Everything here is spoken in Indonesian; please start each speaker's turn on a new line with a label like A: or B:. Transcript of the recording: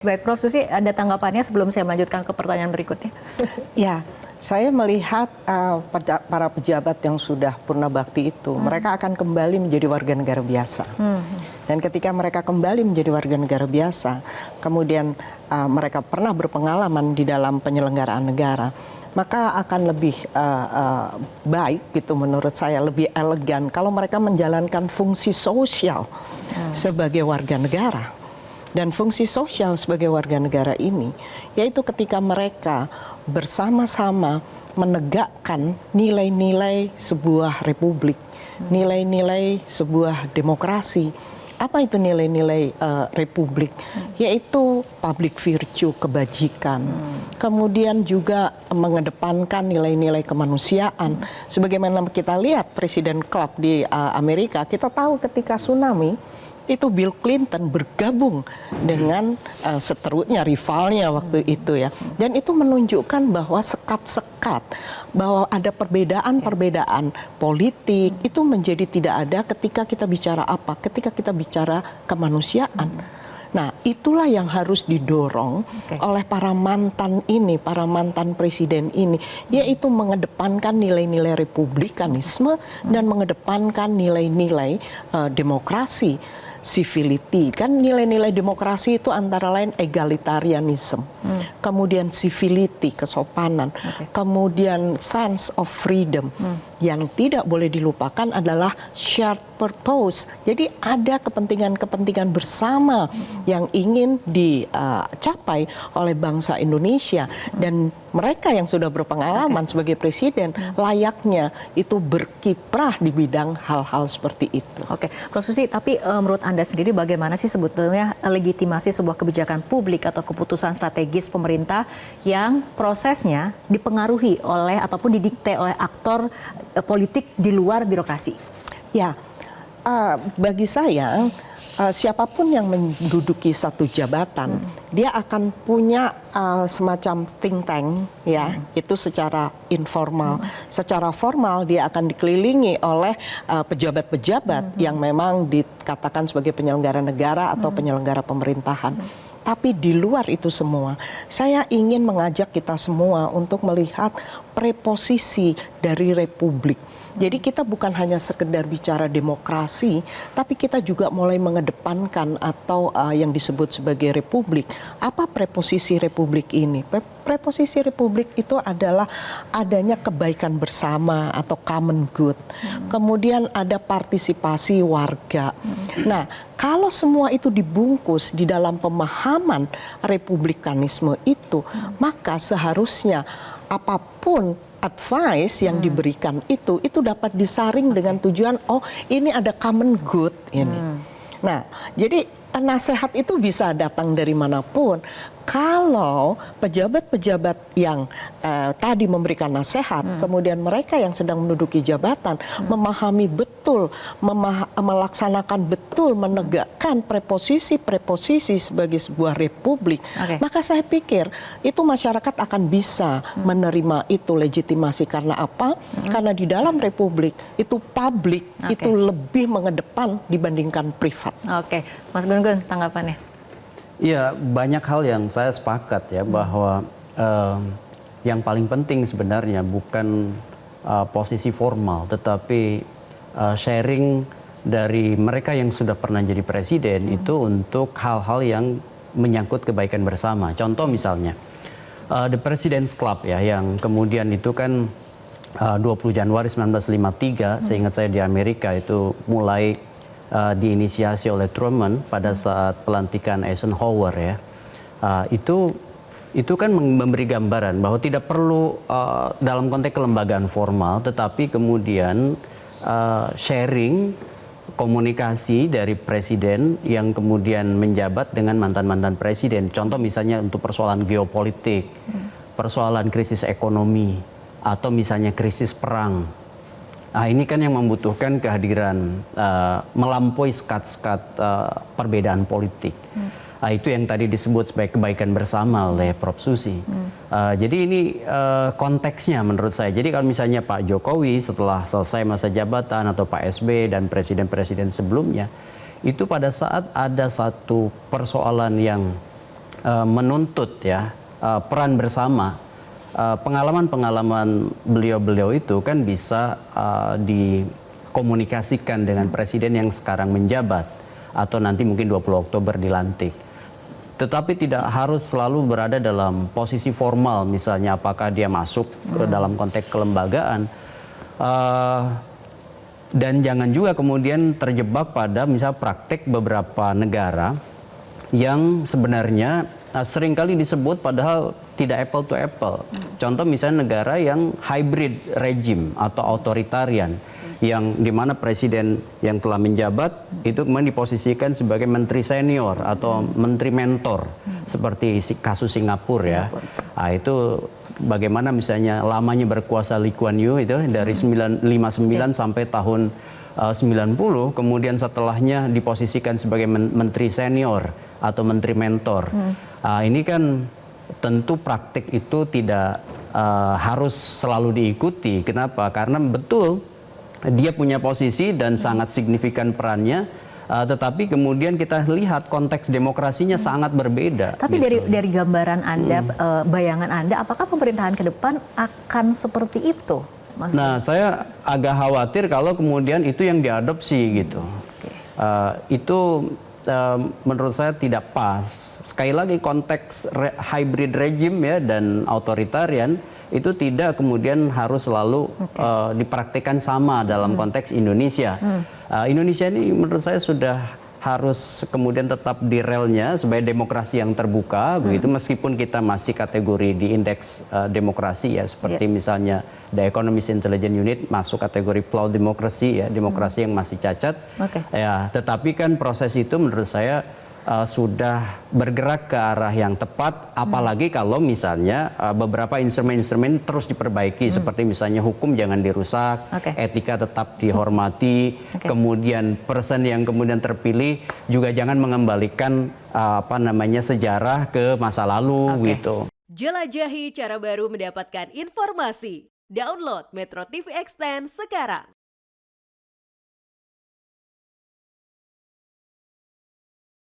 A: Baik, Prof. Susi, ada tanggapannya sebelum saya melanjutkan ke pertanyaan berikutnya?
B: Ya, saya melihat para pejabat yang sudah purna bakti itu, mereka akan kembali menjadi warga negara biasa. Dan ketika mereka kembali menjadi warga negara biasa, kemudian mereka pernah berpengalaman di dalam penyelenggaraan negara, maka akan lebih baik gitu menurut saya, lebih elegan kalau mereka menjalankan fungsi sosial sebagai warga negara. Dan fungsi sosial sebagai warga negara ini, yaitu ketika mereka bersama-sama menegakkan nilai-nilai sebuah republik, nilai-nilai sebuah demokrasi. Apa itu nilai-nilai republik? Yaitu public virtue, kebajikan. Kemudian juga mengedepankan nilai-nilai kemanusiaan. Sebagaimana kita lihat Presiden Club di Amerika, kita tahu ketika tsunami, itu Bill Clinton bergabung dengan seterusnya, rivalnya waktu itu ya. Dan itu menunjukkan bahwa sekat-sekat, bahwa ada perbedaan-perbedaan politik, itu menjadi tidak ada ketika kita bicara apa? Ketika kita bicara kemanusiaan. Nah, itulah yang harus didorong oleh para mantan ini, para mantan presiden ini, yaitu mengedepankan nilai-nilai republikanisme dan mengedepankan nilai-nilai demokrasi. Civility, kan nilai-nilai demokrasi itu antara lain egalitarianism, kemudian civility, kesopanan, kemudian sense of freedom. Yang tidak boleh dilupakan adalah shared purpose. Jadi ada kepentingan-kepentingan bersama yang ingin dicapai oleh bangsa Indonesia, dan mereka yang sudah berpengalaman sebagai presiden layaknya itu berkiprah di bidang hal-hal seperti itu.
A: Oke, Prof. Susi, tapi menurut Anda sendiri bagaimana sih sebetulnya legitimasi sebuah kebijakan publik atau keputusan strategis pemerintah yang prosesnya dipengaruhi oleh ataupun didikte oleh aktor politik di luar birokrasi?
B: Ya, bagi saya siapapun yang menduduki satu jabatan, dia akan punya semacam think tank, ya, itu secara informal. Secara formal dia akan dikelilingi oleh pejabat-pejabat yang memang dikatakan sebagai penyelenggara negara atau penyelenggara pemerintahan. Tapi di luar itu semua, saya ingin mengajak kita semua untuk melihat preposisi dari republik. Jadi kita bukan hanya sekedar bicara demokrasi, tapi kita juga mulai mengedepankan atau yang disebut sebagai republik. Apa preposisi republik ini? Preposisi republik itu adalah adanya kebaikan bersama atau common good. Kemudian ada partisipasi warga. Nah, kalau semua itu dibungkus di dalam pemahaman republikanisme itu, maka seharusnya apapun advice yang diberikan itu dapat disaring dengan tujuan, oh ini ada common good ini. Nah, jadi nasihat itu bisa datang dari manapun. Kalau pejabat-pejabat yang tadi memberikan nasihat, kemudian mereka yang sedang menduduki jabatan memahami betul, melaksanakan betul, menegakkan preposisi-preposisi sebagai sebuah republik, maka saya pikir itu masyarakat akan bisa menerima itu legitimasi. Karena apa? Karena di dalam republik itu publik itu lebih mengedepan dibandingkan privat.
A: Oke, Mas Gun-Gun, tanggapannya?
C: Ya, banyak hal yang saya sepakat ya, bahwa yang paling penting sebenarnya bukan posisi formal, tetapi sharing dari mereka yang sudah pernah jadi presiden itu untuk hal-hal yang menyangkut kebaikan bersama. Contoh misalnya The President's Club ya, yang kemudian itu kan 20 Januari 1953, seingat saya di Amerika itu mulai diinisiasi oleh Truman pada saat pelantikan Eisenhower ya. Itu kan memberi gambaran bahwa tidak perlu dalam konteks kelembagaan formal, tetapi kemudian sharing komunikasi dari presiden yang kemudian menjabat dengan mantan-mantan presiden. Contoh misalnya untuk persoalan geopolitik, persoalan krisis ekonomi, atau misalnya krisis perang. Nah, ini kan yang membutuhkan kehadiran melampaui sekat-sekat perbedaan politik. Nah, itu yang tadi disebut sebagai kebaikan bersama oleh Prof. Susi. Jadi ini konteksnya menurut saya. Jadi kalau misalnya Pak Jokowi setelah selesai masa jabatan atau Pak SB dan presiden-presiden sebelumnya, itu pada saat ada satu persoalan yang menuntut ya peran bersama. Pengalaman-pengalaman beliau-beliau itu kan bisa dikomunikasikan dengan presiden yang sekarang menjabat atau nanti mungkin 20 Oktober dilantik. Tetapi tidak harus selalu berada dalam posisi formal, misalnya apakah dia masuk ke dalam konteks kelembagaan. Dan jangan juga kemudian terjebak pada misal praktek beberapa negara yang sebenarnya seringkali disebut padahal tidak apple to apple. Contoh misalnya negara yang hybrid regime atau otoritarian, yang dimana presiden yang telah menjabat itu kemudian diposisikan sebagai menteri senior atau menteri mentor, seperti kasus Singapura ya. Nah, itu bagaimana misalnya lamanya berkuasa Lee Kuan Yew itu dari 59 sampai tahun 90, kemudian setelahnya diposisikan sebagai menteri senior atau menteri mentor. Ini kan tentu praktik itu tidak harus selalu diikuti. Kenapa? Karena betul dia punya posisi dan sangat signifikan perannya, tetapi kemudian kita lihat konteks demokrasinya sangat berbeda.
A: Tapi
C: gitu.
A: dari gambaran Anda, bayangan Anda, apakah pemerintahan ke depan akan seperti itu, Mas?
C: Nah, saya agak khawatir kalau kemudian itu yang diadopsi gitu. Itu menurut saya tidak pas. Sekali lagi konteks hybrid regime ya dan otoritarian itu tidak kemudian harus selalu dipraktikkan sama dalam konteks Indonesia. Indonesia ini menurut saya sudah harus kemudian tetap di relnya sebagai demokrasi yang terbuka begitu, meskipun kita masih kategori di indeks demokrasi ya, seperti misalnya The Economist Intelligence Unit masuk kategori flawed democracy ya, demokrasi yang masih cacat. Ya, tetapi kan proses itu menurut saya sudah bergerak ke arah yang tepat, apalagi kalau misalnya beberapa instrumen-instrumen terus diperbaiki, seperti misalnya hukum jangan dirusak, etika tetap dihormati, kemudian person yang kemudian terpilih juga jangan mengembalikan sejarah ke masa lalu gitu.
D: Jelajahi cara baru mendapatkan informasi. Download Metro TV Extend sekarang.